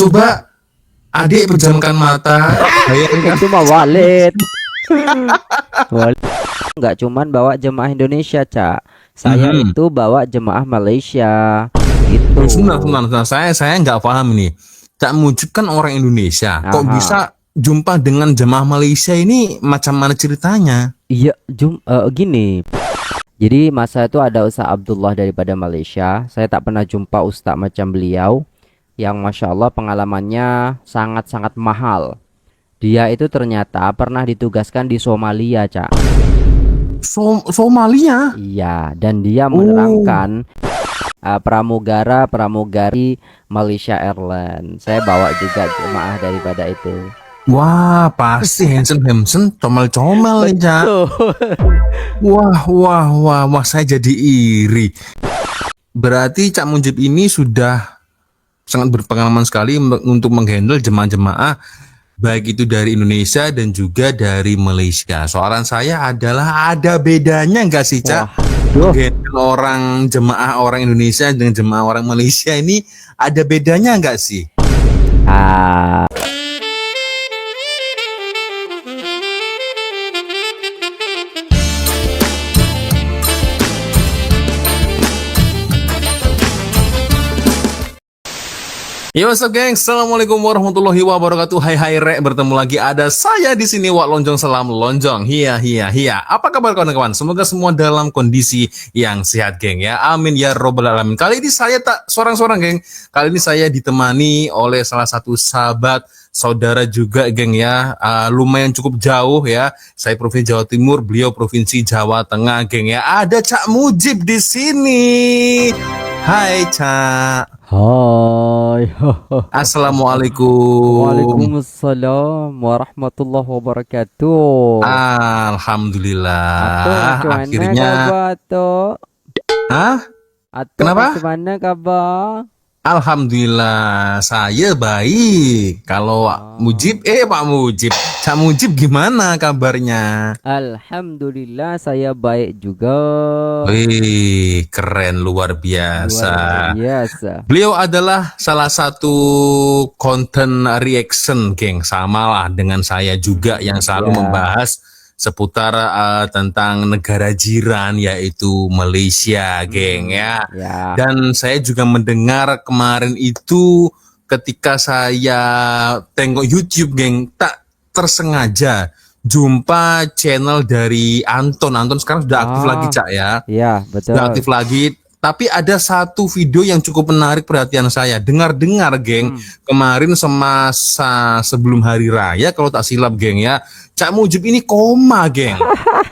Coba adik pejamkan mata. Bayangkan. Itu mah Walid. Walid nggak cuman bawa jemaah Indonesia, Cak. Saya itu bawa jemaah Malaysia. Gitu. Sebentar. Saya nggak paham nih. Cak Mujib kan orang Indonesia. Kok Aha. bisa jumpa dengan jemaah Malaysia ini macam mana ceritanya? Iya, gini. Jadi masa itu ada Ustaz Abdullah daripada Malaysia. Saya tak pernah jumpa Ustaz macam beliau yang Masya Allah pengalamannya sangat-sangat mahal. Dia itu ternyata pernah ditugaskan di Somalia, Cak. Somalia? Iya, dan dia menerangkan pramugari Malaysia Airlines. Saya bawa juga jemaah daripada itu. Wah, pasti Hansen comel-comel nih, Cak. Wah, saya jadi iri. Berarti Cak Mujib ini sudah sangat berpengalaman sekali untuk menghandle jemaah-jemaah baik itu dari Indonesia dan juga dari Malaysia. Soalan saya adalah ada bedanya nggak sih, Cak? Menghandle jemaah orang Indonesia dengan jemaah orang Malaysia ini ada bedanya nggak sih? Ah, Yo, what's up, geng? Assalamualaikum warahmatullahi wabarakatuh. Hai Rek, bertemu lagi ada saya di sini, Wak Lonjong. Salam Lonjong. Hiya. Apa kabar kawan-kawan? Semoga semua dalam kondisi yang sehat, geng ya. Amin ya robbal alamin. Kali ini saya tak sorang-sorang, geng. Kali ini saya ditemani oleh salah satu sahabat saudara juga, geng ya. Lumayan cukup jauh ya. Saya Provinsi Jawa Timur, beliau Provinsi Jawa Tengah, geng ya. Ada Cak Mujib di sini. Hai, Cak. hai. Assalamualaikum. Waalaikumsalam warahmatullahi wabarakatuh. Alhamdulillah. Akhirnya. Hah? Kenapa? Bagaimana kabar? Alhamdulillah, saya baik. Kalau Pak Mujib, Cak Mujib gimana kabarnya? Alhamdulillah saya baik juga. Wih, keren luar biasa. Luar biasa. Beliau adalah salah satu content reaction, geng, samalah dengan saya juga yang selalu membahas seputar tentang negara jiran yaitu Malaysia, geng ya. Dan saya juga mendengar kemarin itu ketika saya tengok YouTube, geng, tak tersengaja jumpa channel dari Anton sekarang sudah aktif lagi, Cak ya. Iya, betul. Sudah aktif lagi. Tapi ada satu video yang cukup menarik perhatian saya. Dengar-dengar, geng, kemarin semasa sebelum hari raya kalau tak silap, geng ya, Cak Mujib ini koma, geng.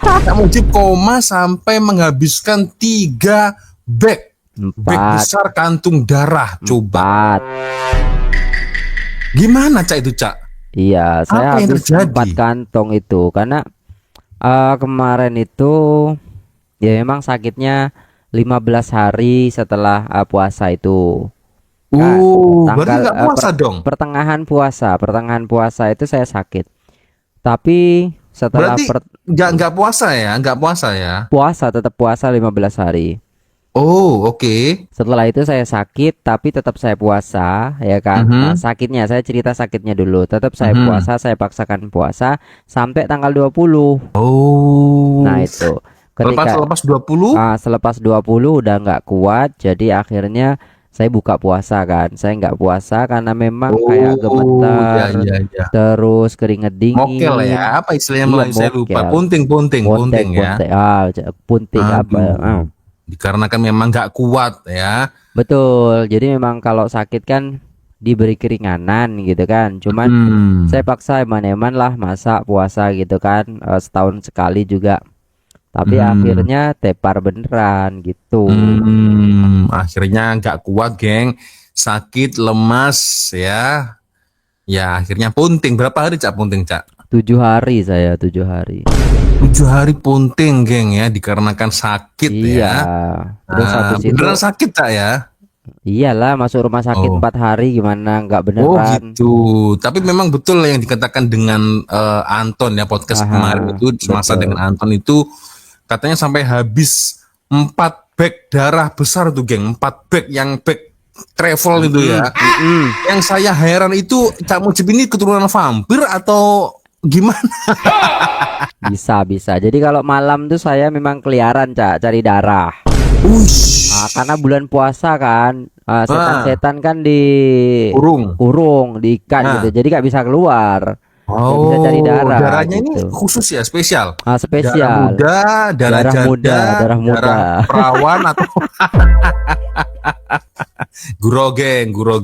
Cak Mujib koma sampai menghabiskan 3 bag besar kantung darah. Coba. Gimana, Cak, itu, Cak? Iya, saya habis 4 kantong itu karena kemarin itu ya memang sakitnya 15 hari setelah puasa itu. Berarti nggak puasa dong? Pertengahan puasa itu saya sakit. Tapi setelah nggak puasa ya? Nggak puasa ya? Puasa, tetap puasa 15 hari. Oh, oke. Setelah itu saya sakit, tapi tetap saya puasa, ya kan? Nah, sakitnya, saya cerita sakitnya dulu. Tetap saya puasa, saya paksakan puasa sampai tanggal 20. Oh. Nah, itu. Selepas 20? Selepas 20 udah nggak kuat, jadi akhirnya saya buka puasa kan. Saya nggak puasa karena memang kayak gemetar, terus keringet dingin. Mokel ya? Apa istilahnya Melayu? Saya lupa. Punting ya. Punting apa? Dikarenakan memang nggak kuat ya. Betul. Jadi memang kalau sakit kan diberi keringanan gitu kan. Cuman saya paksa eman-eman lah masa puasa gitu kan, setahun sekali juga. Tapi akhirnya tepar beneran gitu. Akhirnya nggak kuat, geng. Sakit, lemas ya. Ya akhirnya punting. Berapa hari, Cak, punting, Cak? 7 hari saya, 7 hari. 7 hari punting, geng ya, dikarenakan sakit ya. Terus habis itu beneran sakit, Cak ya? Iyalah, masuk rumah sakit 4 hari gimana nggak beneran. Oh gitu. Tapi memang betul yang dikatakan dengan Anton ya, podcast kemarin itu semasa dengan Anton itu katanya sampai habis 4 bag darah besar tuh, geng. 4 bag yang bag travel itu ya. Yang saya heran itu Cak Mujib ini keturunan vampir atau gimana? Bisa. Jadi kalau malam tuh saya memang keliaran, Cak, cari darah. Ush. Karena bulan puasa kan, setan-setan kan Kurung. diikat Nah. gitu. Jadi nggak bisa keluar. Nggak bisa Oh, cari darah darahnya ini gitu. khusus ya, spesial. Darah Spesial. muda, darah Darah janda, muda, darah muda. darah perawan atau guro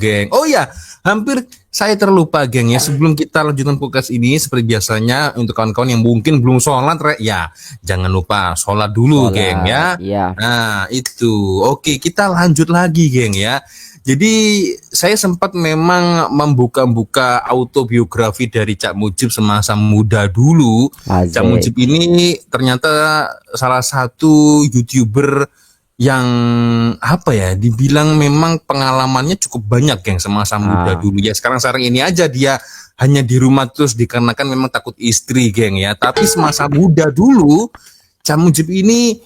geng. Oh ya, hampir saya terlupa geng ya. Sebelum kita lanjutkan podcast ini, seperti biasanya untuk kawan-kawan yang mungkin belum sholat, ya jangan lupa sholat dulu, Sholat, geng ya. iya. Nah itu, oke kita lanjut lagi, geng ya. Jadi saya sempat memang membuka-buka autobiografi dari Cak Mujib semasa muda dulu. Cak Asik. Mujib ini ternyata salah satu YouTuber yang apa ya, dibilang memang pengalamannya cukup banyak geng semasa muda dulu ya. Sekarang ini aja dia hanya di rumah terus dikarenakan memang takut istri, geng ya. Tapi semasa muda dulu Cak Mujib ini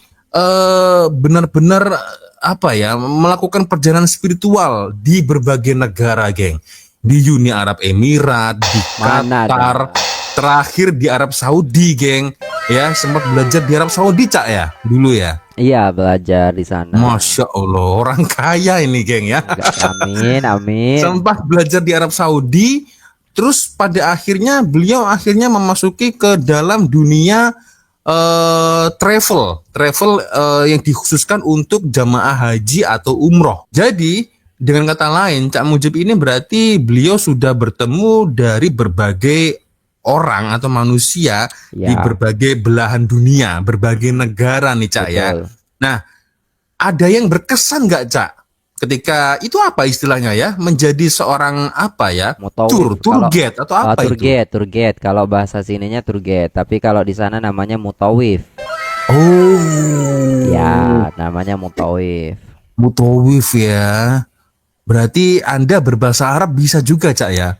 benar-benar apa ya, melakukan perjalanan spiritual di berbagai negara, geng. Di Uni Arab Emirat, di Mana Qatar, ada? terakhir di Arab Saudi, geng. Ya, sempat belajar di Arab Saudi, Cak ya, dulu ya. Iya, belajar di sana. Masya Allah, orang kaya ini, geng ya. Amin. Sempat belajar di Arab Saudi, terus pada akhirnya beliau memasuki ke dalam dunia travel yang dikhususkan untuk jamaah haji atau umroh. Jadi dengan kata lain, Cak Mujib ini berarti beliau sudah bertemu dari berbagai orang atau manusia di Ya, berbagai belahan dunia, berbagai negara nih, Cak ya. betul. Nah, ada yang berkesan nggak, Cak? Ketika itu apa istilahnya ya? Menjadi seorang apa ya? Mutawif. Tour Kalau guide atau apa tour itu? guide. Kalau bahasa sininya tour guide, tapi kalau di sana namanya mutawif. Oh. Ya, namanya mutawif. Mutawif ya. Berarti Anda berbahasa Arab bisa juga, Cak ya?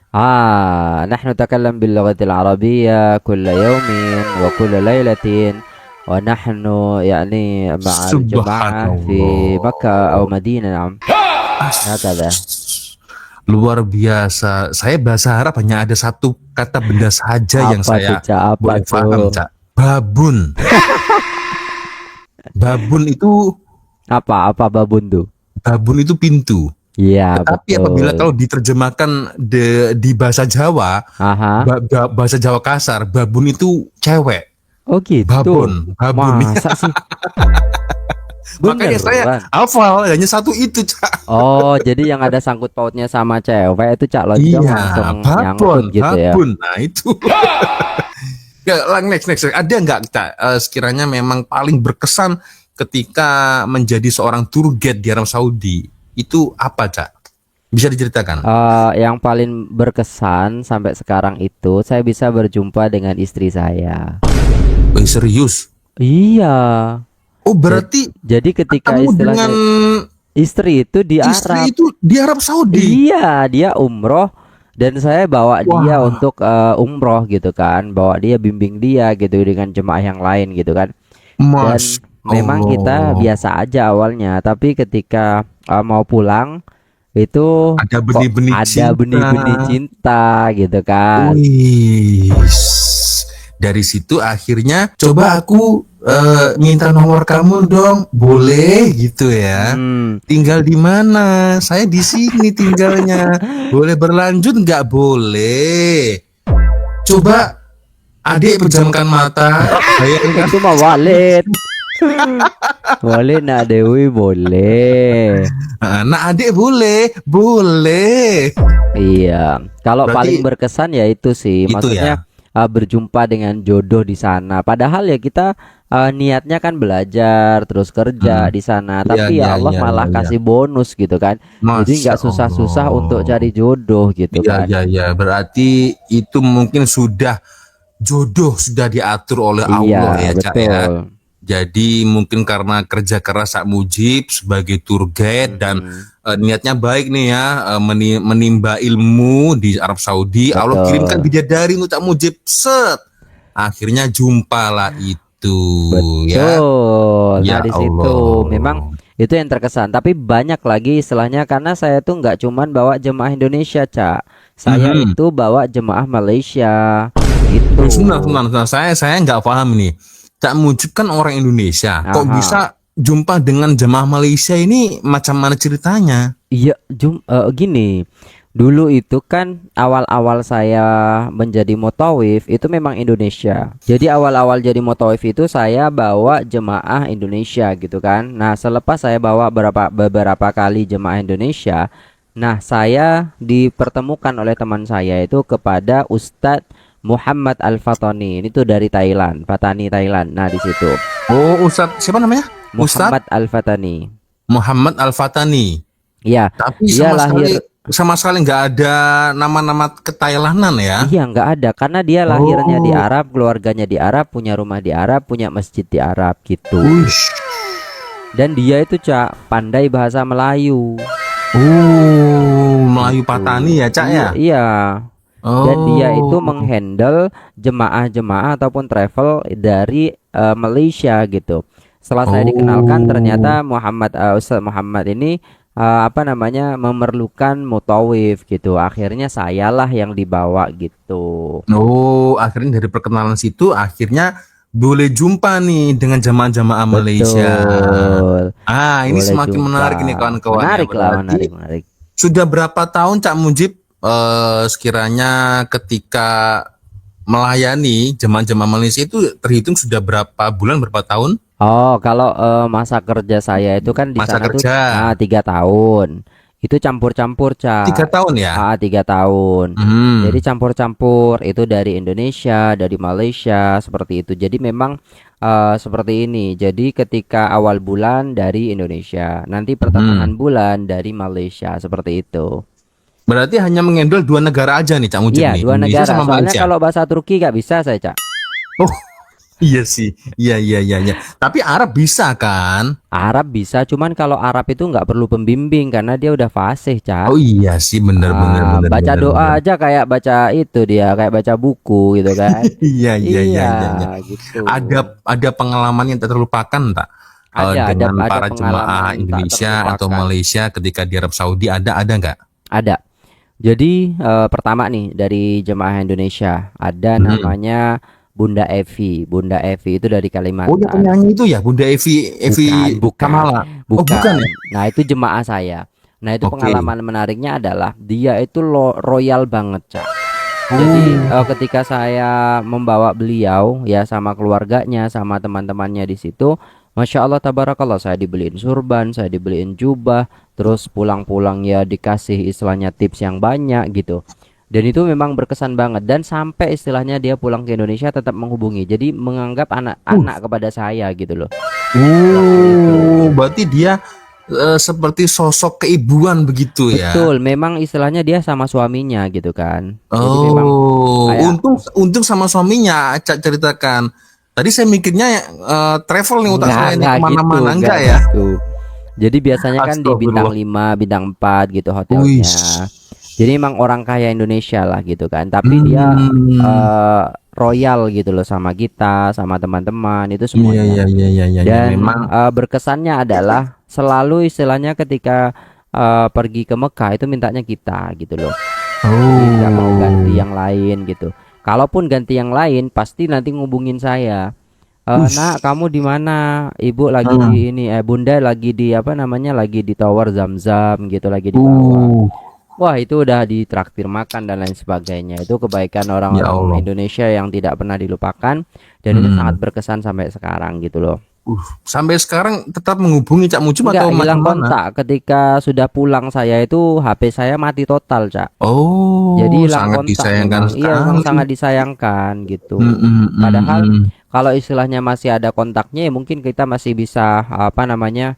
نحن نتكلم باللغة العربية كل يوم وكل ليلة ونحن يعني مع الجماعة في مكة أو مدينة نعم هكذا. Luar biasa. Saya bahasa Arab hanya ada satu kata benda saja yang Apa saya tuh, Cak? Apa boleh tuh? paham, Cak. Babun. Babun itu pintu. Iya, Tetapi betul. apabila kalau diterjemahkan di bahasa Jawa, Aha. bahasa Jawa kasar, babun itu cewek. Oh gitu. Babon. Masa sih? Makanya saya Beneran? hafal hanya satu itu, Cak. Oh, jadi yang ada sangkut pautnya sama cewek itu Cak Lonjong langsung nyangkut gitu ya. babon. Nah itu. Next. Ada nggak, Cak, sekiranya memang paling berkesan ketika menjadi seorang tour guide di Arab Saudi? Itu apa, Cak? Bisa diceritakan? Yang paling berkesan sampai sekarang itu saya bisa berjumpa dengan istri saya. Oh, serius? Iya. Oh, berarti Jadi ketika kamu istilahnya dengan istri itu di istri Arab. itu di Arab Saudi? Iya, dia umroh dan saya bawa dia untuk umroh gitu kan, bawa dia, bimbing dia gitu dengan jemaah yang lain gitu kan. Dan Masya memang kita Allah. biasa aja awalnya, tapi ketika mau pulang itu Ada kok benih-benih ada cinta. benih-benih cinta gitu kan. Wih, dari situ akhirnya coba aku minta nomor kamu dong, boleh gitu ya? Tinggal di mana? Saya di sini tinggalnya. Boleh berlanjut nggak? Boleh. Coba adik pejamkan mata. Bayangkan. Itu mah Walid. Boleh nak Dewi, boleh. Nah adik boleh. Iya. Kalau Berarti paling berkesan ya itu sih, itu maksudnya berjumpa dengan jodoh di sana. Padahal ya kita niatnya kan belajar terus kerja di sana, tapi ya Allah malah kasih bonus gitu kan. Jadi nggak susah-susah untuk cari jodoh gitu kan. Iya. Berarti itu mungkin jodoh sudah diatur oleh Allah ya, Cak ya. Jadi mungkin karena kerja keras Cak Mujib sebagai tour guide dan niatnya baik nih ya, menimba ilmu di Arab Saudi. Betul. Allah kirimkan bidadari untuk Cak Mujib. Set. Akhirnya jumpalah itu. Betul. Ya Nah di situ Allah. memang Itu yang terkesan. Tapi banyak lagi istilahnya karena saya tuh nggak cuman bawa jemaah Indonesia, Cak. Saya Mhm. itu bawa jemaah Malaysia gitu. Sebentar. Saya nggak paham nih. Cak Mujib kan orang Indonesia. Kok Aha. bisa jumpa dengan jemaah Malaysia ini macam mana ceritanya? Iya, gini. Dulu itu kan awal-awal saya menjadi mutawif itu memang Indonesia. Jadi awal-awal jadi mutawif itu saya bawa jemaah Indonesia gitu kan. Nah, selepas saya bawa beberapa kali jemaah Indonesia, nah saya dipertemukan oleh teman saya itu kepada Ustadz Muhammad Al-Fatani. Ini tuh dari Thailand, Fatani Thailand. Nah, di situ Oh, Ustadz siapa namanya? Ustadz Muhammad Al-Fatani. Muhammad Al-Fatani. Ya, Tapi dia lahir. sama sekali nggak ada nama-nama ketailanan ya. Iya, nggak ada karena dia lahirnya di Oh, Arab, keluarganya di Arab, punya rumah di Arab, punya masjid di Arab gitu. uish. Dan dia itu Cak pandai bahasa Melayu Oh, Melayu gitu. Patani ya, Cak Iya, ya? iya. Dan dia itu Oh, menghandle jemaah-jemaah ataupun travel dari Malaysia gitu. Setelah saya dikenalkan oh, ternyata Ustaz Muhammad ini apa namanya memerlukan mutawif gitu. Akhirnya sayalah yang dibawa gitu. oh, akhirnya dari perkenalan situ, akhirnya boleh jumpa nih dengan jamaah-jamaah Malaysia. Betul. Ah, ini Boleh semakin jumpa. menarik nih kawan-kawan ya. Menarik lah, Berarti menarik, menarik. sudah berapa tahun Cak Mujib sekiranya ketika melayani jemaah-jemaah Malaysia itu terhitung sudah berapa bulan, berapa tahun Oh, kalau masa kerja saya itu kan di masa sana tuh kerja? 3 tahun. Itu campur-campur, Tiga Cak. tahun ya? 3 tahun. Jadi Hmm. campur-campur itu dari Indonesia, dari Malaysia seperti itu. Jadi memang seperti ini. Jadi ketika awal bulan dari Indonesia, nanti pertengahan Hmm. bulan dari Malaysia seperti itu. Berarti hanya mengendal dua negara aja nih Cak Mujib Iya, nih, dua Indonesia negara. sama Soalnya Malaysia. kalau bahasa Turki gak bisa saya, Cak. Oh, iya sih. Iya. Tapi Arab bisa kan? Arab bisa, cuman kalau Arab itu nggak perlu pembimbing karena dia udah fasih, Cak. Oh iya sih, Baca doa bener. aja kayak baca itu dia, kayak baca buku gitu kan. Iya, Iya. gitu. Ada pengalaman yang tak terlupakan tak? Dengan Ada para jemaah pengalaman tak Indonesia atau terlupakan. Malaysia ketika di Arab Saudi ada nggak? Ada. Jadi pertama nih dari jemaah Indonesia ada Hmm. namanya Bunda Evi. Bunda Evi itu dari Oh ya Kalimantan. penyanyi itu ya Bunda Evi Bukan. Kamala. Oh bukan Bukan. ya? Nah, itu jemaah saya. Nah, itu Oke. pengalaman menariknya adalah dia itu royal banget, Cak. Jadi Oh. ketika saya membawa beliau ya sama keluarganya, sama teman-temannya di situ, Masya Allah tabarakallah saya dibeliin surban, saya dibeliin jubah, terus pulang-pulang ya dikasih istilahnya tips yang banyak gitu. Dan itu memang berkesan banget dan sampai istilahnya dia pulang ke Indonesia tetap menghubungi. Jadi menganggap Uh. anak-anak kepada saya gitu loh. Waktu itu. Berarti dia seperti sosok keibuan begitu ya. Betul, memang istilahnya dia sama suaminya gitu kan. Jadi memang Oh, kayak untung sama suaminya, Cak ceritakan. Tadi saya mikirnya travel nih otak saya ini kemana-mana enggak enggak ya? gitu. Jadi biasanya kan di bintang Astagfirullah. 5, bintang 4 gitu Wih. hotelnya. Jadi emang orang kaya Indonesia lah gitu kan. Tapi dia Hmm. royal gitu loh sama kita, sama teman-teman itu Iya, semuanya. memang. Dan berkesannya adalah selalu istilahnya ketika pergi ke Mekah itu mintanya kita gitu loh. Jadi nggak mau ganti Oh. yang lain gitu. Kalaupun ganti yang lain pasti nanti ngubungin saya. Ush. Nak, kamu di mana? Ibu lagi Hmm. di ini, Bunda lagi di apa namanya? Lagi di Tower Zam-Zam gitu, lagi di bawah. Uh. Wah, itu udah ditraktir makan dan lain sebagainya. Itu kebaikan Ya orang-orang Allah. Indonesia yang tidak pernah dilupakan dan itu sangat Hmm. berkesan sampai sekarang gitu loh. Sampai sekarang tetap menghubungi Cak Mujib Enggak, atau macam hilang mana? kontak. Ketika sudah pulang saya itu HP saya mati total, Cak. Jadi Oh, hilang sangat kontak disayangkan memang. Iya, memang sekali. sangat disayangkan gitu. Hmm, hmm, hmm, Padahal hmm. kalau istilahnya masih ada kontaknya ya mungkin kita masih bisa apa namanya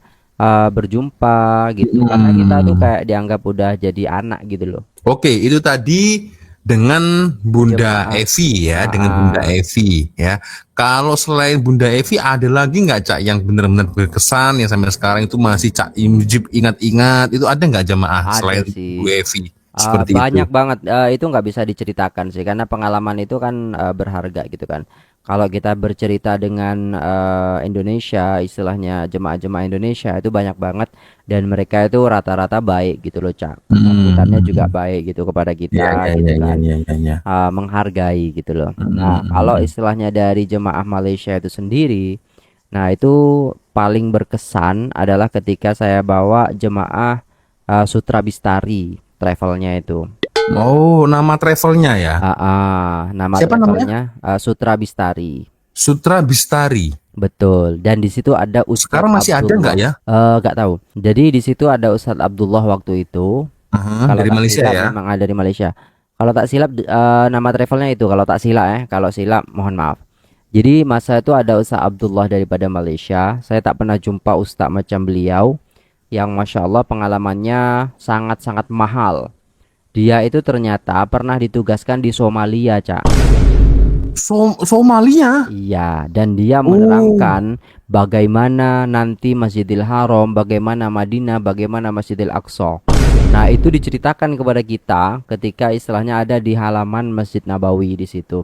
berjumpa gitu. Karena kita tuh Hmm. kayak dianggap udah jadi anak gitu loh. Oke, itu tadi dengan Bunda Jemaah. Evi ya, dengan Bunda Ah, Evi ya. Kalau selain Bunda Evi ada lagi nggak Cak yang benar-benar berkesan yang sampai sekarang itu masih Cak Mujib ingat-ingat itu ada nggak jamaah ada selain Bu sih. Evi seperti itu? Banyak banget itu nggak bisa diceritakan sih karena pengalaman itu kan berharga gitu kan. Kalau kita bercerita dengan Indonesia, istilahnya jemaah-jemaah Indonesia itu banyak banget dan mereka itu rata-rata baik gitu loh, Cak. Sambutannya juga Hmm. baik gitu kepada Ya, kita ya, ya, gitu ya, kan. ya, ya, ya. Menghargai gitu loh. Nah, kalau Hmm. istilahnya dari jemaah Malaysia itu sendiri, nah itu paling berkesan adalah ketika saya bawa jemaah Sutra Bistari travelnya itu. Oh, nama travelnya ya? Nama Siapa namanya? travelnya Sutra Bistari. Sutra Bistari. Betul. Dan di situ ada Ustadz Sekarang masih ada nggak Abdullah. ya? Gak tahu. Jadi di situ ada Ustadz Abdullah waktu itu. Aha, Kalau dari tak Malaysia silap ya? memang ada di Malaysia. Kalau tak silap nama travelnya itu. Kalau tak silap Kalau silap mohon maaf. Jadi masa itu ada Ustadz Abdullah daripada Malaysia. Saya tak pernah jumpa Ustadz macam beliau. Yang Masya Allah pengalamannya sangat-sangat mahal. Dia itu ternyata pernah ditugaskan di Somalia, Cak. Somalia. Iya, dan dia Oh, menerangkan bagaimana nanti Masjidil Haram, bagaimana Madinah, bagaimana Masjidil Aqsa. Nah, itu diceritakan kepada kita ketika istilahnya ada di halaman Masjid Nabawi di situ.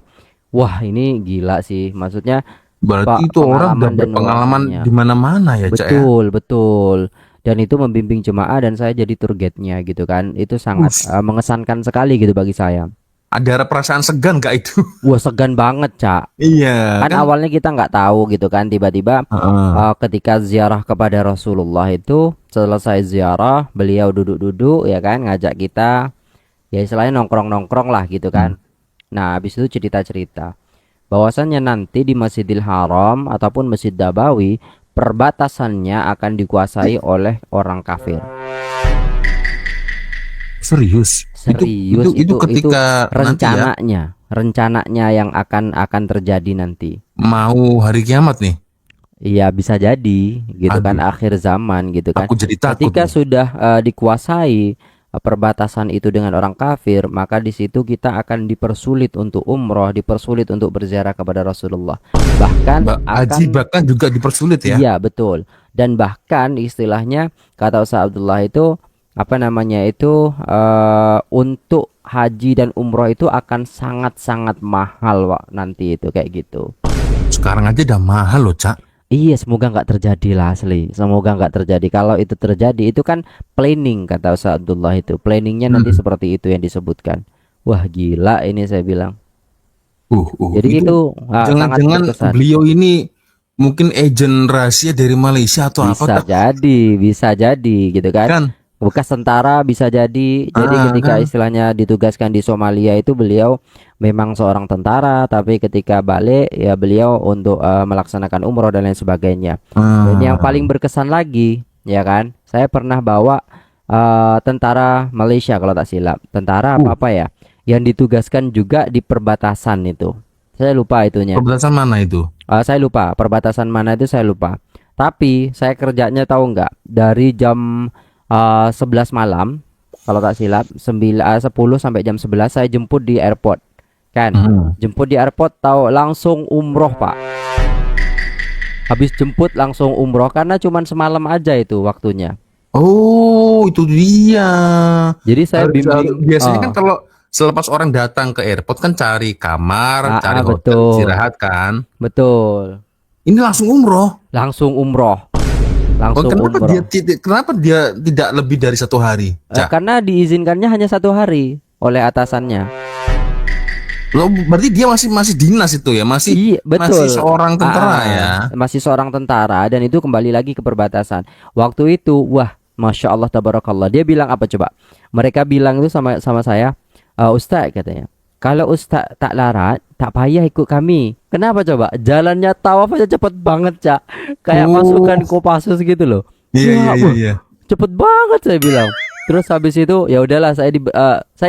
Wah, ini gila sih. Maksudnya, berarti Pak, itu orang udah pengalaman dan berpengalaman wawasannya. di mana-mana ya, Cak ya? Betul, betul. Dan itu membimbing jemaah dan saya jadi tour guide-nya gitu kan. Itu sangat Us, mengesankan sekali gitu bagi saya. ada perasaan segan gak itu? Wah, segan banget, Cak. Iya, Kan kan? awalnya kita nggak tahu gitu kan, tiba-tiba Heeh. ketika ziarah kepada Rasulullah itu selesai ziarah beliau duduk-duduk ya kan, ngajak kita ya istilahnya nongkrong-nongkrong lah gitu Hmm. kan. Nah habis itu cerita-cerita bahwasannya nanti di Masjidil Haram ataupun Masjid Nabawi perbatasannya akan dikuasai oleh orang kafir. Serius? Serius, Itu itu ketika nanti ya rencananya yang akan terjadi nanti. mau hari kiamat nih. Iya bisa jadi gitu kan, Aduh, akhir zaman gitu kan. aku jadi takut Ketika nih. sudah dikuasai perbatasan itu dengan orang kafir, maka di situ kita akan dipersulit untuk umroh, dipersulit untuk berziarah kepada Rasulullah. Bahkan Mbak Haji akan bahkan juga dipersulit ya. iya betul. Dan bahkan istilahnya kata Ustaz Abdullah itu apa namanya itu untuk haji dan umroh itu akan sangat-sangat mahal Wak, nanti itu kayak gitu. Sekarang aja udah mahal loh, Cak. Iya, semoga nggak terjadi lah asli. Semoga nggak terjadi. Kalau itu terjadi, itu kan planning kata Ustaz Abdullah itu. Planningnya nanti Hmm. seperti itu yang disebutkan. Wah, gila ini saya bilang. Jadi Itu itu sangat jangan-jangan berkesan. beliau ini mungkin agen rahasia dari Malaysia atau apa, Kak? Bisa jadi gitu kan. Kan? Bekas tentara bisa jadi. Jadi ketika Kan? istilahnya ditugaskan di Somalia itu beliau memang seorang tentara, tapi ketika balik ya beliau untuk melaksanakan umroh dan lain sebagainya. Dan yang Ah. paling berkesan lagi, ya kan? Saya pernah bawa tentara Malaysia kalau tak silap. Tentara Uh, apa ya? Yang ditugaskan juga di perbatasan itu. Saya lupa itunya. Perbatasan mana itu? Saya lupa perbatasan mana itu saya lupa. Tapi saya kerjanya tahu nggak? Dari jam 11 malam kalau tak silap 10 sampai jam 11 saya jemput di airport. Kan? Hmm. Jemput di airport tahu langsung umroh, Pak. Habis jemput langsung umroh karena cuman semalam aja itu waktunya. Oh, itu dia. Jadi saya bimbing Biasanya kan kalau selepas orang datang ke airport kan cari kamar, cari hotel betul. istirahat kan. Betul. Ini langsung umroh. Langsung umroh. Oh, Langsung umroh. kenapa dia tidak lebih dari 1 hari, Cak? Karena diizinkannya hanya 1 hari oleh atasannya. Loh, berarti dia masih dinas itu ya, masih Iya, masih betul. seorang tentara ya. Masih seorang tentara dan itu kembali lagi ke perbatasan. Waktu itu, wah, masya Allah, tabarakallah. Dia bilang apa coba? Mereka bilang itu sama saya, Ustaz katanya. Kalau Ustaz tak larat, tak payah ikut kami. Kenapa coba? Jalannya tawaf aja cepet banget, Cak. Kayak Oh, masukkan Kopassus gitu loh. iya iya Wah, iya iya. cepet banget saya bilang. Terus habis itu ya udahlah saya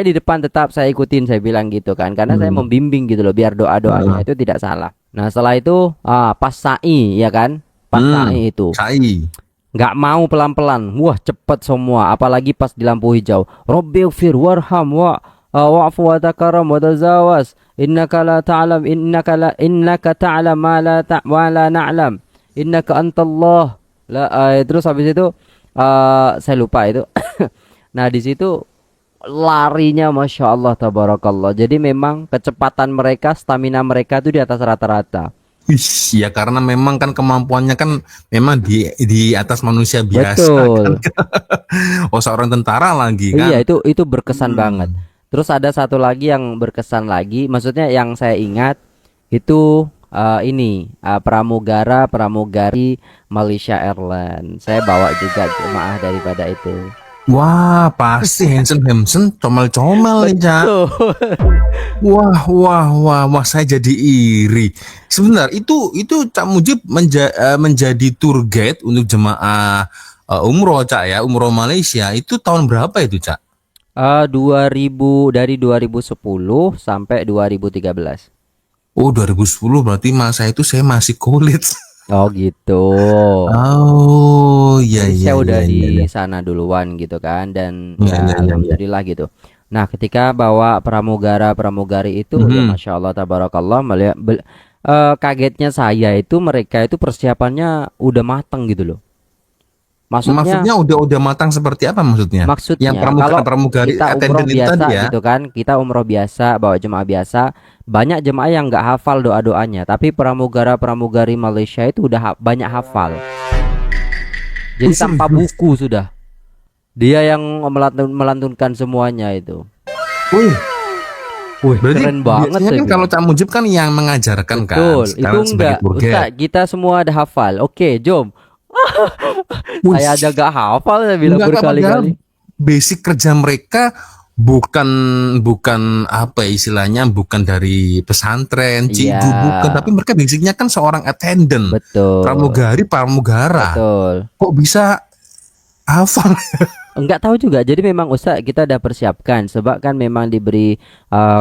di depan tetap saya ikutin saya bilang gitu kan karena saya Hmm. membimbing gitu loh biar doa-doanya Heeh. itu tidak salah. Nah, setelah itu pas sa'i ya kan? Pas Hmm. sa'i itu Sai. nggak mau pelan-pelan. Wah, cepet semua apalagi pas di lampu hijau. Rabbighfir warham wa'fu wa takaram wa tazawaz. Innaka ta'lam ma la na'lam. Innaka antallah. Terus habis itu saya lupa itu. Nah, di situ larinya masya Allah tabarakallah. Jadi memang kecepatan mereka, stamina mereka tuh di atas rata-rata. Wih, ya karena memang kan kemampuannya kan memang di atas manusia biasa kan. Betul. Oh, seorang tentara lagi Iya, kan. itu berkesan banget. Hmm. Terus ada satu lagi yang berkesan lagi, maksudnya yang saya ingat itu ini pramugara pramugari Malaysia Airlines. Saya bawa juga jemaah daripada itu. Wah, pasti Hansen comel-comel nih, Cak. Betul. Wah, saya jadi iri. Sebentar, itu Cak Mujib menjadi tour guide untuk jemaah umroh, Cak ya, umroh Malaysia. Itu tahun berapa itu, Cak? 2000 dari 2010 sampai 2013. Oh, 2010 berarti masa itu saya masih kulit. Oh gitu. Oh, iya Jadi iya saya iya udah iya. di Iya. sana duluan gitu kan, dan Iya iya ya iya. Iya. alhamdulillah gitu. Nah, ketika bawa pramugara pramugari itu ya Mhm. masya Allah tabarakallah, melihat kagetnya saya itu mereka itu persiapannya udah mateng gitu loh. Maksudnya Maksudnya udah matang seperti apa maksudnya? Yang maksudnya kalau pramugari kita umroh attendant itu tadi biasa ya? gitu kan, kita umroh biasa bawa jemaah biasa, banyak jemaah yang nggak hafal doa-doanya, tapi pramugara pramugari Malaysia itu udah banyak hafal. Oh, Jadi tanpa serius? buku sudah. Dia yang melantunkan semuanya itu. Wih, Wih, berarti keren banget biasanya saya kan kalau bilang. Cak Mujib kan yang mengajarkan kan, Betul, itu sekarang sebagai enggak. tour Ustaz, guide. kita semua ada hafal. Oke, jom. Wih, Saya aja gak hafal, saya bilang enggak Kak, padahal berkali-kali. basic kerja mereka bukan bukan apa ya istilahnya, bukan dari pesantren, Iya, cikgu bukan, tapi mereka basicnya kan seorang attendant, betul. pramugara. Betul. Kok bisa hafal? Enggak tahu juga. Jadi memang Ustaz kita udah persiapkan sebab kan memang diberi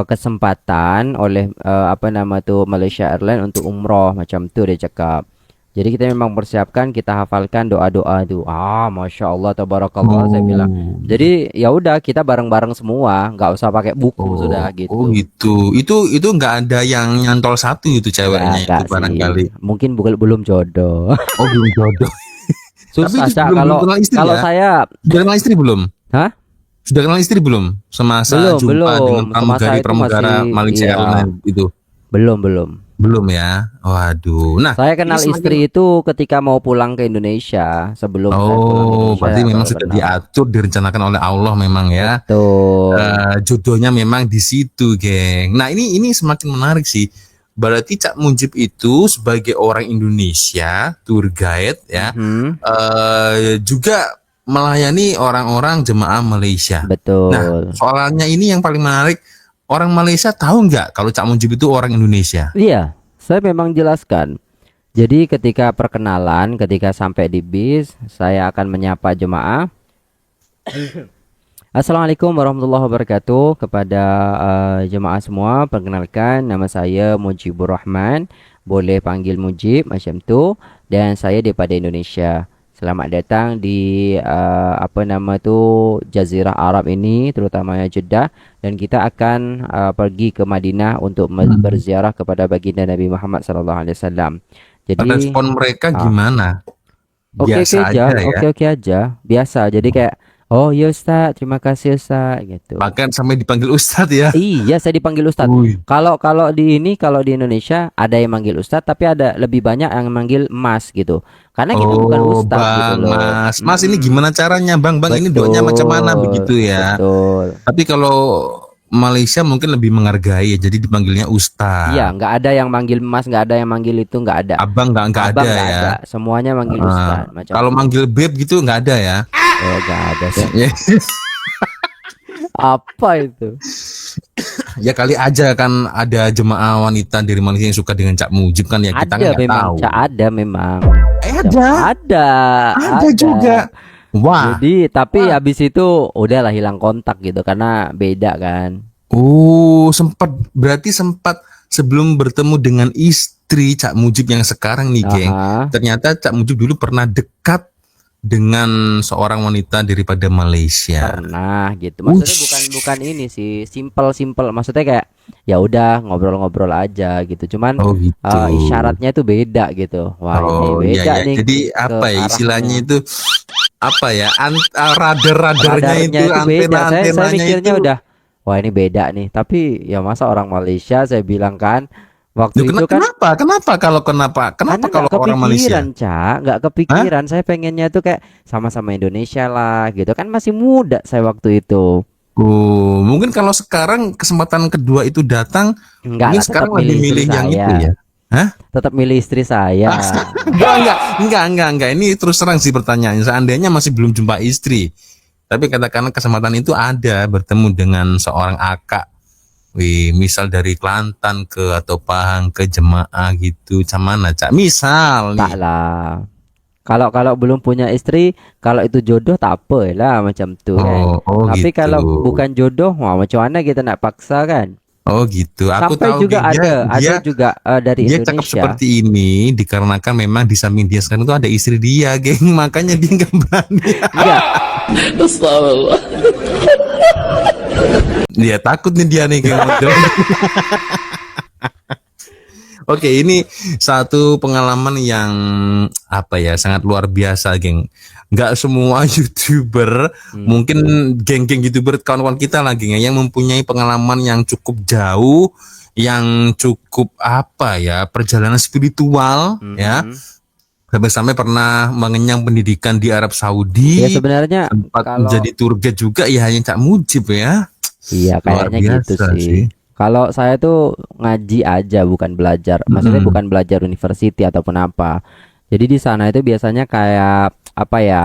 kesempatan oleh apa nama tuh Malaysia Airlines untuk umroh macam tuh dia cakap. Jadi kita memang persiapkan, kita hafalkan doa-doa itu. Masya Allah, tabarakallah saya bilang. Oh. Jadi ya udah kita bareng-bareng semua, nggak usah pakai buku sudah Oh gitu. gitu. Itu nggak ada yang nyantol satu itu ceweknya itu Nggak sih. barangkali. Mungkin belum jodoh. Oh belum jodoh. Tapi Susah itu Cak, belum kalau kenal istri kalau ya? saya, Sudah kenal istri belum? hah? Sudah kenal istri belum? Semasa Belum, jumpa belum. dengan Semasa itu masih, pramugara Malaysia iya, Airlines itu. belum. Belum ya? Waduh. Nah, Saya ini kenal semakin istri itu ketika mau pulang ke Indonesia. Sebelum saya pulang ke oh, Indonesia berarti ya memang baru sudah kenal. diatur, direncanakan oleh Allah memang ya. Betul. Jodohnya memang di situ, geng. Nah, ini semakin menarik sih. Berarti Cak Mujib itu sebagai orang Indonesia, tour guide ya, Mhm, juga melayani orang-orang jemaah Malaysia. Nah, betul. soalnya ini yang paling menarik, orang Malaysia tahu nggak kalau Cak Mujib itu orang Indonesia? Iya, saya memang jelaskan. Jadi ketika perkenalan, ketika sampai di bis, saya akan menyapa jemaah. Assalamualaikum warahmatullahi wabarakatuh kepada jemaah semua. Perkenalkan, nama saya Mujibur Rahman. Boleh panggil Mujib macam tu. Dan saya daripada Indonesia. Selamat datang di apa nama tu Jazirah Arab ini, terutamanya Jeddah. Dan kita akan pergi ke Madinah untuk berziarah kepada baginda Nabi Muhammad SAW. Jadi Respon mereka ah, gimana? oke Biasa aja, aja ya. oke aja, biasa. Jadi kayak, oh ya Ustaz, terima kasih Ustaz, gitu. Bahkan sampai dipanggil Ustadz ya. Iya, saya dipanggil Ustadz. Wih. Kalau kalau di Indonesia ada yang manggil Ustadz, tapi ada lebih banyak yang manggil Mas gitu. Karena kita bukan Oh, Ustadz gitu Bang, loh. Mas. Mas ini gimana caranya, Bang? Bang ini doanya macam mana Betul, begitu ya. betul. Tapi kalau Malaysia mungkin lebih menghargai, jadi dipanggilnya Iya, Ustadz. nggak ada yang manggil Mas, nggak ada yang manggil itu, nggak ada. Abang nggak Abang ada nggak ya. ada, semuanya manggil Ah, Ustadz macam kalau itu. manggil Beb gitu nggak ada ya. Oh, nggak ada sih. Ya, Apa itu? ya kali aja kan ada jemaah wanita dari Malaysia yang suka dengan Cak Mujib kan ya kita kan Ada nggak memang, tahu. Cak, ada memang. Ada, Ada, ada juga. Wah, Jadi, tapi habis itu udahlah hilang kontak gitu karena beda kan. oh berarti sempat sebelum bertemu dengan istri Cak Mujib yang sekarang nih, geng. Aha. Ternyata Cak Mujib dulu pernah dekat dengan seorang wanita daripada Malaysia. Pernah gitu. Maksudnya bukan ini sih, simple. Maksudnya kayak ya udah ngobrol-ngobrol aja gitu. Cuman Oh gitu. isyaratnya itu beda gitu. Wah, ini Oh iya beda ya. nih Jadi ke apa ya istilahnya arahnya. itu apa ya, radar-radarnya Radarnya itu, itu beda. Saya antena-antenanya mikirnya itu. udah, wah ini beda nih. Tapi ya masa orang Malaysia, saya bilang kan, Loh, waktu itu kan kenapa? Kenapa karena kalau nggak orang kepikiran, Malaysia? Cak, nggak Hah? kepikiran. Saya pengennya tuh kayak sama-sama Indonesia lah, gitu kan masih muda saya waktu itu. Oh, mungkin kalau sekarang kesempatan kedua itu datang, Enggak mungkin lah, tetap sekarang lebih milih istri milih yang itu saya. ya. Hah? Tetap milih istri saya. Ah, enggak. Ini terus terang sih pertanyaannya. Seandainya masih belum jumpa istri, tapi katakanlah kesempatan itu ada bertemu dengan seorang akak, wih, misal dari Kelantan ke atau Pahang ke Jemaah gitu, mana cak? Misal Tak nih. lah. Kalau kalau belum punya istri, kalau itu jodoh tak apa lah macam tuh kan. Oh Tapi gitu. kalau bukan jodoh, wah macam mana kita nak paksa kan? Oh gitu. Aku Sampai tahu juga geng, ada juga dari dia cakep Indonesia. seperti ini dikarenakan memang di samping dia sekarang itu ada istri dia, geng. Makanya dia nggak berani. Enggak, Dia takut nih dia nih, geng. Oke, ini satu pengalaman yang apa ya, sangat luar biasa, geng. Nggak semua YouTuber, hmm, mungkin geng-geng YouTuber kawan-kawan kita lah, geng, ya, yang mempunyai pengalaman yang cukup jauh, yang cukup apa ya, perjalanan spiritual, ya, mhm. sampai-sampai pernah mengenyang pendidikan di Arab Ya Saudi, sebenarnya sempat kalau menjadi tour guide juga, ya hanya Cak Mujib ya. iya Luar kayaknya gitu biasa sih. sih. Kalau saya tuh ngaji aja bukan belajar. Maksudnya Mm-mm. bukan belajar university ataupun apa. Jadi di sana itu biasanya kayak apa ya?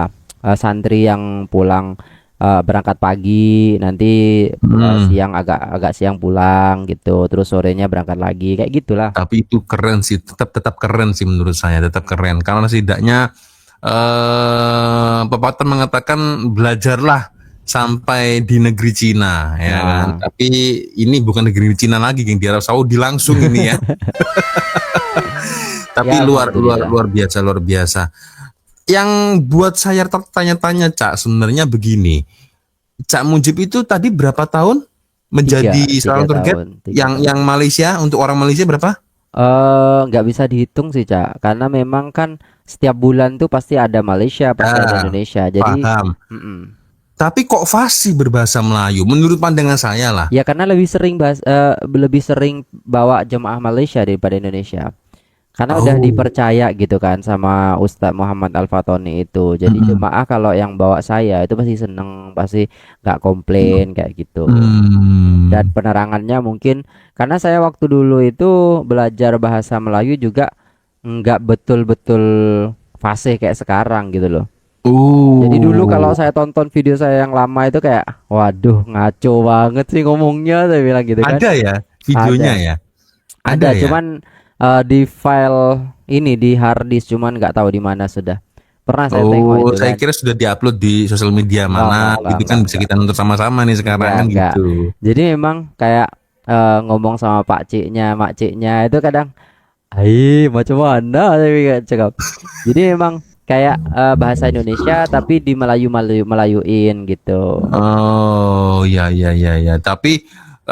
Santri yang pulang berangkat pagi, nanti Mm. siang agak agak siang pulang gitu. Terus sorenya berangkat lagi kayak gitulah. Tapi itu keren sih, tetap tetap keren sih menurut saya, tetap keren. Karena setidaknya pepatah mengatakan belajarlah sampai di negeri Cina, ya kan. Nah, Tapi ini bukan negeri Cina lagi, yang di Arab Saudi langsung ini ya. ya Tapi luar luar alhamdulillah. luar biasa, luar biasa. Yang buat saya tertanya-tanya, Cak, sebenarnya begini. Cak Mujib itu tadi berapa tahun Tiga, menjadi tiga seorang tour guide? tahun, tiga Yang tahun. Malaysia, untuk orang Malaysia berapa? Nggak bisa dihitung sih, Cak. Karena memang kan setiap bulan tuh pasti ada Malaysia, pasti ada Ah, Indonesia. Jadi, paham. mm-mm. Tapi kok fasih berbahasa Melayu? Menurut pandangan saya lah. Ya karena lebih sering bawa jemaah Malaysia daripada Indonesia. Karena udah Oh. dipercaya gitu kan sama Ustadz Muhammad Al-Fatoni itu. Jadi Mm-mm. jemaah kalau yang bawa saya itu pasti seneng, pasti nggak komplain kayak gitu. Dan Hmm. penerangannya mungkin karena saya waktu dulu itu belajar bahasa Melayu juga nggak betul-betul fasih kayak sekarang gitu loh. Jadi dulu kalau Oh. saya tonton video saya yang lama itu kayak, waduh ngaco banget sih ngomongnya, saya bilang gitu kan. Ada ya videonya Ada, ya? Ada ada, ya? cuman di file ini di hard disk, cuman nggak tahu di mana sudah. Pernah saya tengok Oh, itu saya kan. kira sudah diupload di sosial media mana gitu kan, bisa kita nonton sama-sama nih sekarang kan Enggak. gitu. Jadi memang kayak ngomong sama pak ciknya, mak ciknya itu kadang, hai macam mana saya cakap. Jadi memang kayak bahasa Indonesia tapi di Melayuin gitu. Oh, ya. Tapi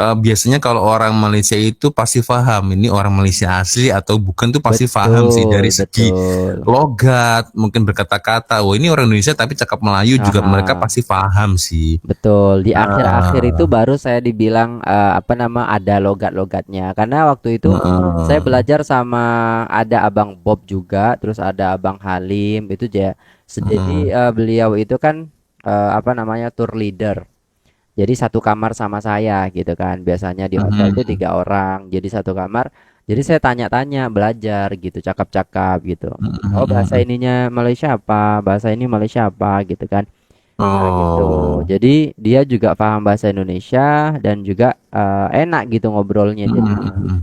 biasanya kalau orang Malaysia itu pasti paham ini orang Malaysia asli atau bukan, tuh pasti paham sih Betul, dari segi betul. logat, mungkin berkata-kata. Oh, ini orang Indonesia tapi cakap Melayu juga, mereka Aha, pasti paham sih. betul. Di akhir-akhir itu Ah, baru saya dibilang apa nama ada logat-logatnya. Karena waktu itu saya ah, belajar sama ada Abang Bob juga, terus ada Abang Halim itu ya. Jadi ah, beliau itu kan apa namanya tour leader. Jadi satu kamar sama saya gitu kan. Biasanya di hotel itu mhm, 3 orang. Jadi satu kamar. Jadi saya tanya-tanya, belajar gitu, cakap-cakap gitu. Oh bahasa mhm. ininya Malaysia apa? Bahasa ini Malaysia apa gitu kan. Nah gitu. Oh. Jadi dia juga paham bahasa Indonesia dan juga enak gitu ngobrolnya. Jadi Mhm.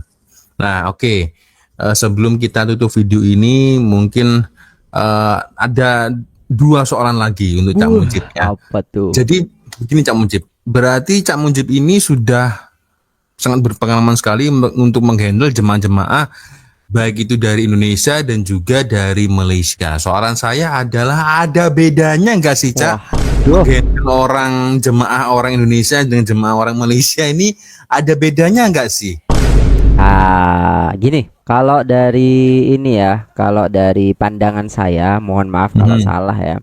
Nah, oke. Sebelum kita tutup video ini, mungkin ada dua soalan lagi untuk Cak Mujib ya. apa tuh? Jadi begini Cak Mujib, berarti Cak Mujib ini sudah sangat berpengalaman sekali untuk menghandle jemaah-jemaah baik itu dari Indonesia dan juga dari Malaysia. Soalan saya adalah, ada bedanya nggak sih Wah, Cak duh. menghandle orang jemaah orang Indonesia dengan jemaah orang Malaysia ini, ada bedanya nggak sih? Gini, kalau dari ini ya, kalau dari pandangan saya, mohon maaf kalau Mhm, salah ya.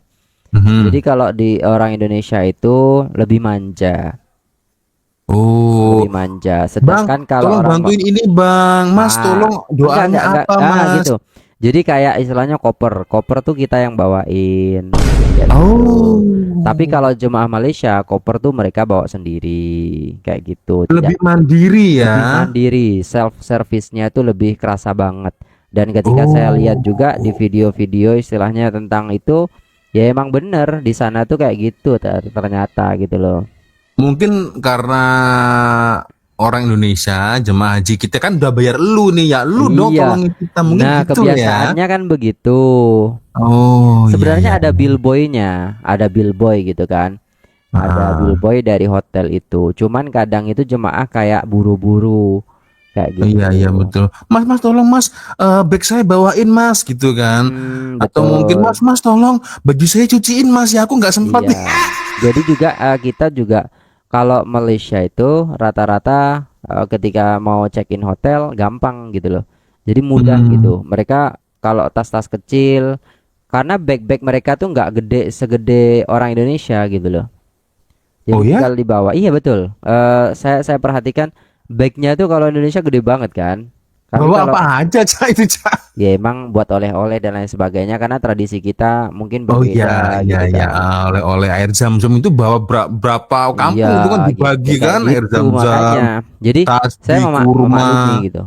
Mhm. Jadi kalau di orang Indonesia itu lebih manja, Oh, lebih manja. Bang, Sedangkan kalau tolong orang bantuin ini Bang. Mas, ah tolong doanya enggak apa Mas? gitu. Jadi kayak istilahnya koper, koper tuh kita yang bawain kayak gitu. Tapi Oh, kalau jemaah Malaysia, koper tuh mereka bawa sendiri kayak gitu. Tidak lebih mandiri ya. lebih mandiri, self service-nya itu lebih kerasa banget. Dan ketika saya lihat juga di Oh, video-video istilahnya tentang itu, ya emang bener di sana tuh kayak gitu ternyata gitu loh. mungkin karena orang Indonesia jemaah haji kita kan udah bayar lu nih ya, lu dong Iya. tolongin kita mungkin Nah, gitu ya. kebiasaannya kan begitu. Oh iya iya. Sebenarnya ada Iya. billboynya, ada billboy gitu kan. Ada Ah, billboy dari hotel itu. Cuman kadang itu jemaah kayak buru-buru kayak iya iya gitu. betul. Mas Mas tolong Mas, bag saya bawain Mas gitu kan. Atau mungkin Betul. Mas Mas tolong baju saya cuciin Mas ya aku nggak sempat Iya. nih. Jadi juga kita juga kalau Malaysia itu rata-rata ketika mau check-in hotel gampang gitu loh. Jadi mudah Hmm. gitu. Mereka kalau tas-tas kecil karena bag-bag mereka tuh nggak gede segede orang Indonesia gitu loh. Jadi Oh ya? tinggal dibawa. Iya betul. Saya perhatikan bagnya tuh kalau Indonesia gede banget kan. Tapi Bawa kalau apa aja Cak itu Cak? ya emang buat oleh-oleh dan lain sebagainya karena tradisi kita mungkin Oh iya berbeda iya gitu iya. kan. Oleh-oleh air zam-zam itu bawa berapa Iya, kampung itu kan gitu dibagi kayak kan air gitu zam-zam, makanya. Jadi saya tasbih, kurma. memaklumi gitu.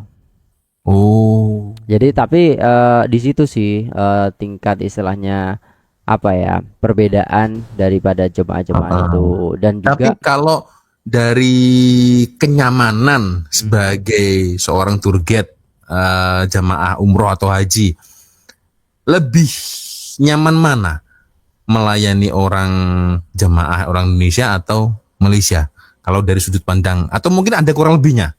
Oh. Jadi tapi di situ sih tingkat istilahnya apa ya perbedaan daripada jemaah-jemaah itu Heeh. dan juga Tapi kalau dari kenyamanan Mhm. sebagai seorang tour guide jamaah umroh atau haji, lebih nyaman mana melayani orang jamaah orang Indonesia atau Malaysia? Kalau dari sudut pandang atau mungkin ada kurang lebihnya?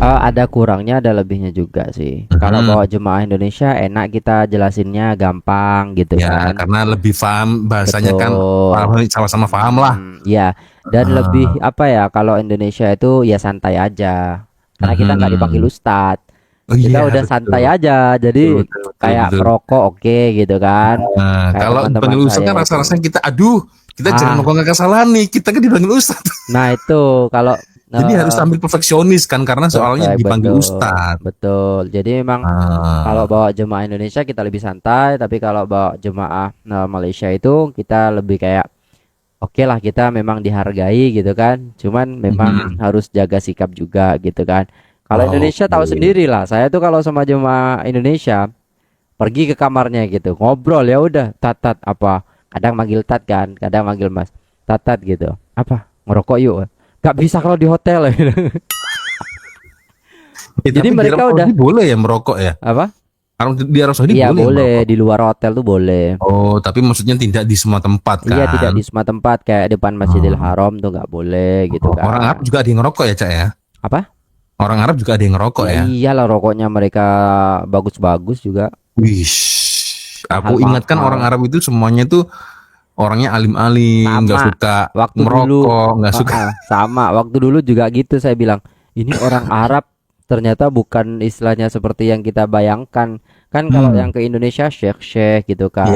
Ada kurangnya, ada lebihnya juga sih. Kalau bawa Mhm. jemaah Indonesia enak kita jelasinnya gampang gitu Ya, kan. karena lebih paham bahasanya kan Betul. sama-sama paham lah. Ya, dan lebih Ah, apa ya kalau Indonesia itu ya santai aja. Karena kita nggak dipanggil mhm. ustadz. Oh Kita iya udah betul. santai aja. Betul Jadi betul betul kayak betul. merokok oke gitu kan. Nah, Kayak kalau teman-teman dipanggil Ustadz kan saya itu. rasa-rasanya kita, aduh, kita jangan Ah, melakukan kesalahan nih, kita kan dipanggil Ustadz. nah itu kalau Jadi harus eh tampil perfeksionis kan, karena soalnya perfect dipanggil betul. Ustadz. Betul. Jadi memang kalau Ah, bawa jemaah Indonesia kita lebih santai, tapi kalau bawa jemaah Malaysia itu kita lebih kayak oke lah kita memang dihargai gitu kan. Cuman memang mhm. harus jaga sikap juga gitu kan. Kalau Indonesia tahu Oke. sendiri lah. Saya tuh kalau sama jemaah Indonesia pergi ke kamarnya gitu, ngobrol ya udah tatat apa. Kadang manggil tat kan, kadang manggil mas. Tatat gitu. Apa? Ngerokok yuk. Gak bisa kalau di hotel. Jadi Tapi di Arab mereka udah Saudi boleh ya merokok ya? apa? Di Arab Saudi Iya boleh ya boleh merokok? di luar hotel tuh boleh. Oh, tapi maksudnya tidak di semua tempat Iya tidak kan? di semua tempat kayak depan Masjidil Hmm. Haram tuh nggak boleh gitu Oh, orang kan. Arab juga ada yang ngerokok ya, Cak ya? Apa? Orang Arab juga ada yang ngerokok Ya ya? iyalah rokoknya mereka bagus-bagus juga, Wih, aku ingatkan orang mahal-mahal. Arab itu semuanya tuh orangnya alim-alim, nggak Sama suka waktu dulu, merokok, nggak suka. sama waktu dulu juga gitu saya bilang, ini orang Arab ternyata bukan istilahnya seperti yang kita bayangkan. Kan kalau Hmm, yang ke Indonesia syekh-syekh gitu ya, kan.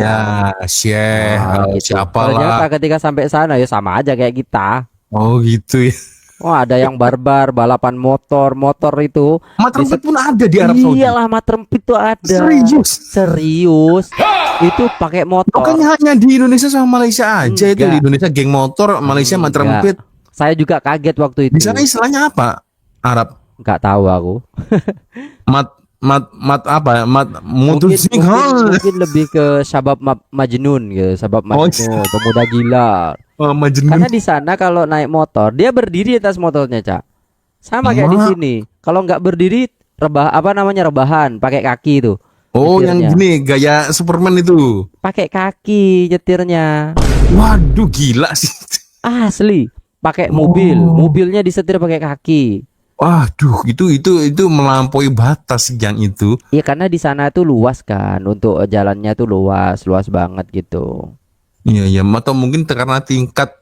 Syekh, Gitu. siapalah. Ternyata ketika sampai sana ya sama aja kayak kita. Oh gitu ya. Oh, ada yang barbar, balapan motor, motor itu Mat di Trompet pun ada di Arab Saudi. iyalah matrempit itu ada. Serius. Serius. Itu pakai motor. Bukannya hanya di Indonesia sama Malaysia aja itu. Di Enggak, Indonesia geng motor, Malaysia Mat enggak. Trompet. Saya juga kaget waktu Di sana itu. istilahnya apa? Arab. Enggak tahu aku. Mat mat apa? Mat Mungkin mutuzik. mungkin mungkin lebih ke Sabab Majnun gitu, Sabab Oh, Majnun, pemuda gila. Majnun. Karena di sana kalau naik motor, dia berdiri atas motornya, Cak. Sama kayak di Ma. sini. Kalau nggak berdiri apa namanya rebahan, pakai kaki itu Oh, yang nyetirnya. gini gaya Superman itu. Pakai kaki nyetirnya. Waduh, gila sih. Asli. Pakai mobil, Oh. mobilnya disetir pakai kaki. Waduh, itu melampaui batas yang itu. Iya karena di sana tuh luas kan, untuk jalannya tuh luas, luas banget gitu. Iya, iya. Atau mungkin karena tingkat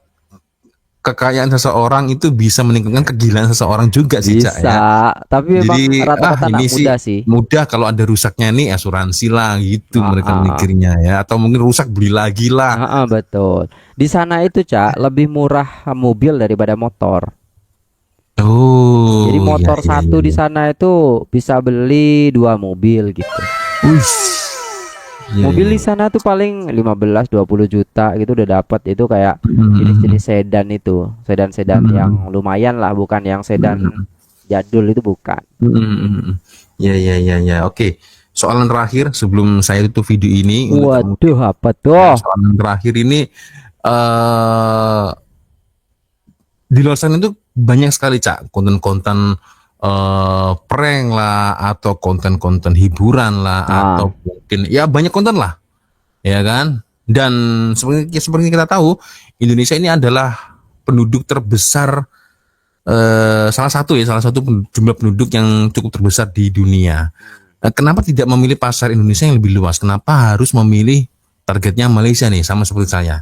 kekayaan seseorang itu bisa meningkatkan kegilaan seseorang juga sih, Cak, Bisa, ya. tapi memang Jadi rata-rata anak ini sih muda sih. mudah kalau ada rusaknya nih asuransi lah gitu Ah, mereka ah, mikirnya ya, atau mungkin rusak beli lagi lah. betul. Di sana itu, Cak, lebih murah mobil daripada motor. Jadi Oh, ya motor ya ya satu di ya. sana itu bisa beli 2 mobil gitu. Uish. Ya Mobil ya di ya. sana tuh paling 15-20 juta gitu udah dapat, itu kayak Mm, jenis-jenis sedan itu, sedan-sedan mm, yang lumayan lah, bukan yang sedan mm, jadul itu bukan. mm. Ya ya ya ya. Oke. Soalan terakhir sebelum saya tutup video ini untuk Cak Mujib Waduh, apa ya, tuh? soalan terakhir ini eh di luar sana itu banyak sekali, Cak, konten-konten prank lah atau konten-konten hiburan lah Ah, atau mungkin ya banyak konten lah, ya kan? Dan seperti kita tahu, Indonesia ini adalah penduduk terbesar, salah satu jumlah penduduk yang cukup terbesar di dunia. Kenapa tidak memilih pasar Indonesia yang lebih luas? Kenapa harus memilih targetnya Malaysia nih, sama seperti saya?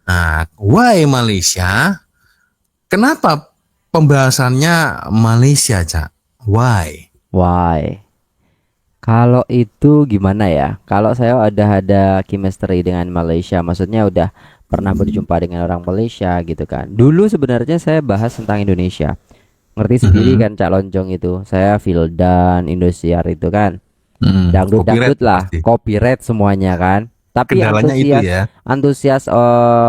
Nah, why Malaysia? Kenapa pembahasannya Malaysia, Cak? Why? why? Kalau itu gimana ya? Kalau saya ada chemistry dengan Malaysia, maksudnya udah pernah berjumpa dengan orang Malaysia gitu kan. Dulu sebenarnya saya bahas tentang Indonesia. Ngerti sendiri Mhm, kan Cak Lonjong itu. Saya Vildan, Indosiar itu kan. copyright Dangdut-dangdut lah, pasti. copyright semuanya kan. Tapi Kendalanya itu antusias ya. antusias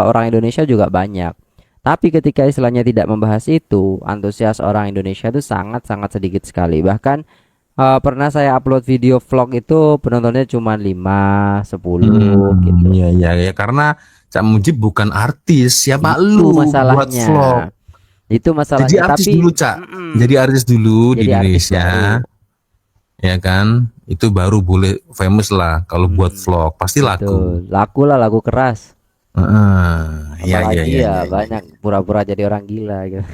orang Indonesia juga banyak. Tapi ketika istilahnya tidak membahas itu, antusias orang Indonesia itu sangat-sangat sedikit sekali. Bahkan pernah saya upload video vlog itu penontonnya cuma 5, 10 gitu. Iya, iya, ya. Karena Cak Mujib bukan artis. Siapa Itu lu buat masalahnya. vlog? Itu Jadi masalahnya. artis Tapi dulu, Cak. Jadi mm-mm, artis dulu di jadi artis baru. Indonesia, ya kan? Itu baru boleh famous lah kalau buat Hmm, vlog. Pasti laku. betul. Laku lah, lagu keras. Heeh. Iya, iya, Apalagi iya, ya iya, iya, banyak iya. pura-pura jadi orang gila gitu.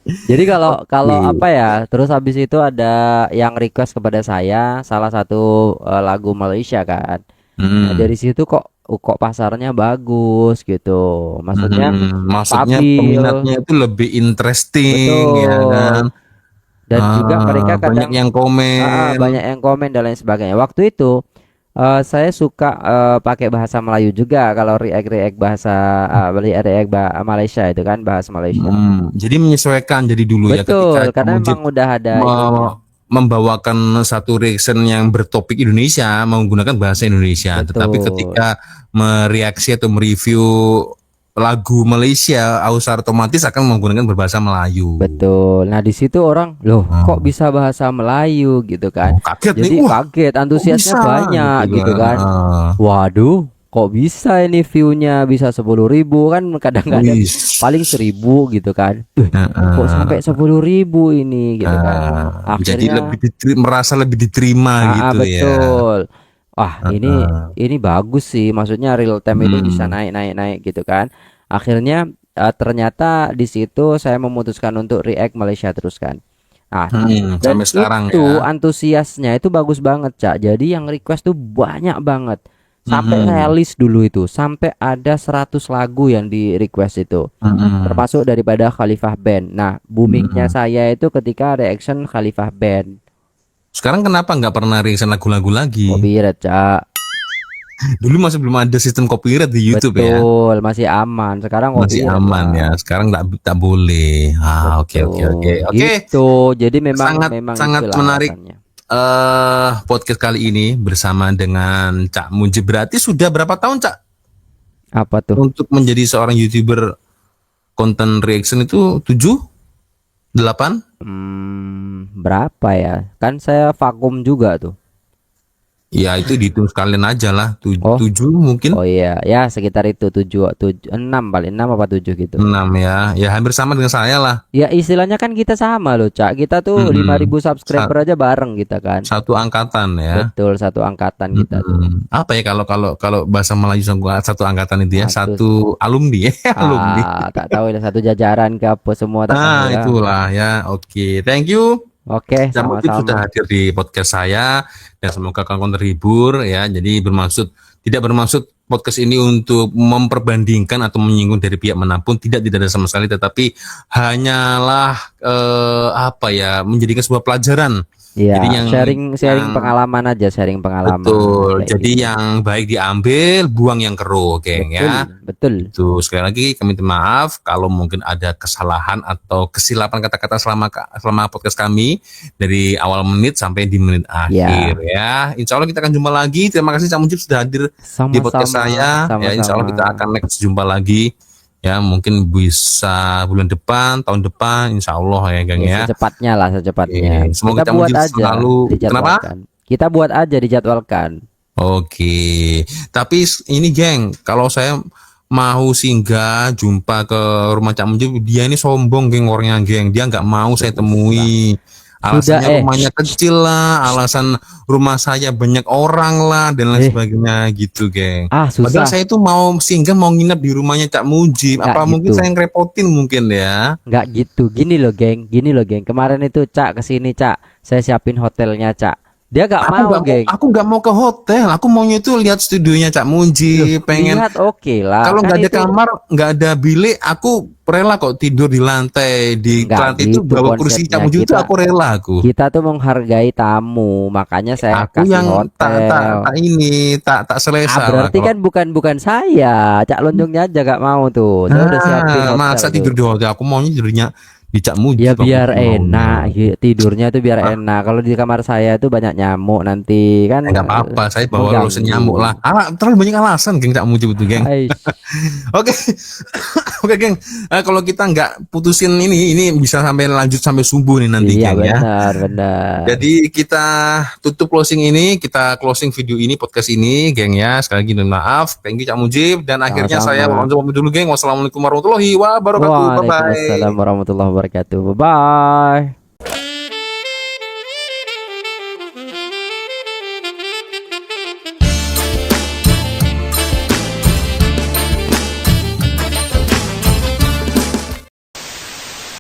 Jadi kalau kalau Oke. apa ya, terus habis itu ada yang request kepada saya salah satu lagu Malaysia kan. Nah, dari Hmm. situ kok pasarnya bagus gitu. Maksudnya Maksudnya stabil, peminatnya itu lebih interesting, ya kan? betul. Dan juga mereka Banyak kadang yang komen. banyak yang komen dan lain sebagainya. Waktu itu saya suka pakai bahasa Melayu juga kalau react-react bahasa react Malaysia itu kan, bahasa Malaysia. Jadi menyesuaikan jadi dulu ya ketika Betul, karena Mujib memang udah ada itunya. membawakan satu reaction yang bertopik Indonesia menggunakan bahasa Indonesia. Tetapi Betul. ketika mereaksi atau mereview lagu Malaysia, Ausar otomatis akan menggunakan berbahasa Melayu. Betul. Nah, di situ orang, loh, kok Hmm. bisa bahasa Melayu gitu kan? Oh, kaget nih, Jadi wah, kaget, kok antusiasnya bisa gitu banyak gitu kan. kan. Waduh, kok bisa ini view-nya bisa 10.000 kan, kadang-kadang Wih, paling 1.000 gitu kan. Kok sampai 10.000 ini gitu kan. jadi Akhirnya, lebih merasa lebih diterima gitu ya. betul. Wah, ini bagus sih. Maksudnya real time ini bisa Hmm. naik gitu kan. Akhirnya ternyata di situ saya memutuskan untuk react Malaysia terus kan. Nah, dan Sampai sekarang itu ya. antusiasnya itu bagus banget, Cak. Jadi yang request tuh banyak banget. Sampai saya Hmm. list dulu itu, sampai ada 100 lagu yang di request itu. Hmm. Termasuk daripada Khalifah Band. Nah, boomingnya Hmm. saya itu ketika reaction Khalifah Band. Sekarang kenapa nggak pernah reaction lagu-lagu lagi? Copyright, Cak. Dulu masih belum ada sistem copyright di YouTube ya. Betul, masih aman. Sekarang Masih copyright aman lah. ya. Sekarang tak boleh. Oke, oke, oke. Betul, Oke, gitu. Jadi memang sangat memang sangat itulah menarik alasannya. podcast kali ini bersama dengan Cak Mujib. Berarti sudah berapa tahun, Cak, Apa tuh? untuk menjadi seorang YouTuber konten reaction itu? 7, 8? Berapa ya? Kan saya vakum juga tuh. Ya itu dihitung sekalian aja lah. Oh, 7 mungkin. oh iya, ya sekitar itu 7 7 6 paling 6 apa 7 gitu. 6 ya. Ya hampir sama dengan saya lah. Ya istilahnya kan kita sama loh, Cak. Kita tuh 5.000 Sa- subscriber aja bareng kita kan. Satu angkatan ya. Betul, satu angkatan kita tuh. Apa ya kalau kalau kalau bahasa Melayu satu angkatan itu ya, Satu satu alumni ya, alumni. tak tahu ya, satu jajaran ke apa semua tak tahu ya. Itulah ya. Oke, thank you. Oke, Jamu Tip sudah sama-sama. hadir di podcast saya dan semoga kawan-kawan terhibur ya. Jadi tidak bermaksud podcast ini untuk memperbandingkan atau menyinggung dari pihak manapun, tidak ada sama sekali, tetapi hanyalah apa ya, menjadikan sebuah pelajaran. Iya, Jadi yang sharing pengalaman aja, sharing pengalaman betul. kayak Jadi gitu. yang baik diambil, buang yang keruh, geng Betul, ya. betul. Itu sekali lagi kami minta maaf kalau mungkin ada kesalahan atau kesilapan kata-kata selama podcast kami dari awal menit sampai di menit akhir Ya, ya. Insya Allah kita akan jumpa lagi. Terima kasih Cak Mujib sudah hadir di podcast sama-sama, saya. Ya, insya Allah sama-sama. kita akan next jumpa lagi. Ya, mungkin bisa bulan depan, tahun depan, insya Allah ya, Gang Ya, ya. secepatnya lah, secepatnya. Oke, semoga Kita Cak buat Mujib aja, selalu. Kenapa? dijadwalkan. Kita buat aja, dijadwalkan. Oke, tapi ini geng, kalau saya mau singgah jumpa ke rumah Cak Mujib, dia ini sombong geng orangnya geng, dia nggak mau saya temui. Sudah, Alasannya rumahnya kecil lah, alasan rumah saya banyak orang lah, dan lain Eh. sebagainya gitu geng. Susah. Padahal saya itu mau singgah, mau nginep di rumahnya Cak Mujib. Nggak Apa mungkin gitu. saya ngerepotin mungkin ya? Nggak gitu, gini loh geng, gini loh geng. Kemarin itu Cak kesini Cak, saya siapin hotelnya Cak. Dia nggak mau geng. Aku nggak mau ke hotel, aku maunya itu lihat studionya Cak Mujib, pengen. Lihat oke lah. Kalau Kan nggak ada itu kamar, nggak ada bilik, aku rela kok tidur di lantai. Di nggak lantai itu gitu bawa kursi konsepnya. Cak Mujib itu aku rela aku. Kita tuh menghargai tamu, makanya saya Aku kasih yang hotel. tak selesa lah Berarti kalau. kan bukan saya. Cak Lonjongnya aja gak mau tuh. Saya udah siapin Masa hotel tuh. tidur di hotel? Aku maunya tidurnya di Cak Ya Mujib. biar enak, tidurnya tuh biar Ah. enak. Kalau di kamar saya tuh banyak nyamuk nanti kan. Nggak apa-apa, saya bawa lotion mengganggu. nyamuk lah. Terlalu banyak alasan geng Cak Mujib itu geng. Aish. Oke, oke geng. Kalau kita nggak putusin ini bisa sampai lanjut sampai subuh nih nanti Iya geng ya. benar. Jadi kita tutup closing ini, kita closing video ini, podcast ini, geng ya. Sekali lagi mohon maaf, thank you Cak Mujib. Dan akhirnya saya Sama-sama. lonjong pamit dulu geng. Wassalamualaikum warahmatullahi wabarakatuh. Bye bye. Waalaikumsalam warahmatullahi wabarakatuh. Bye bye.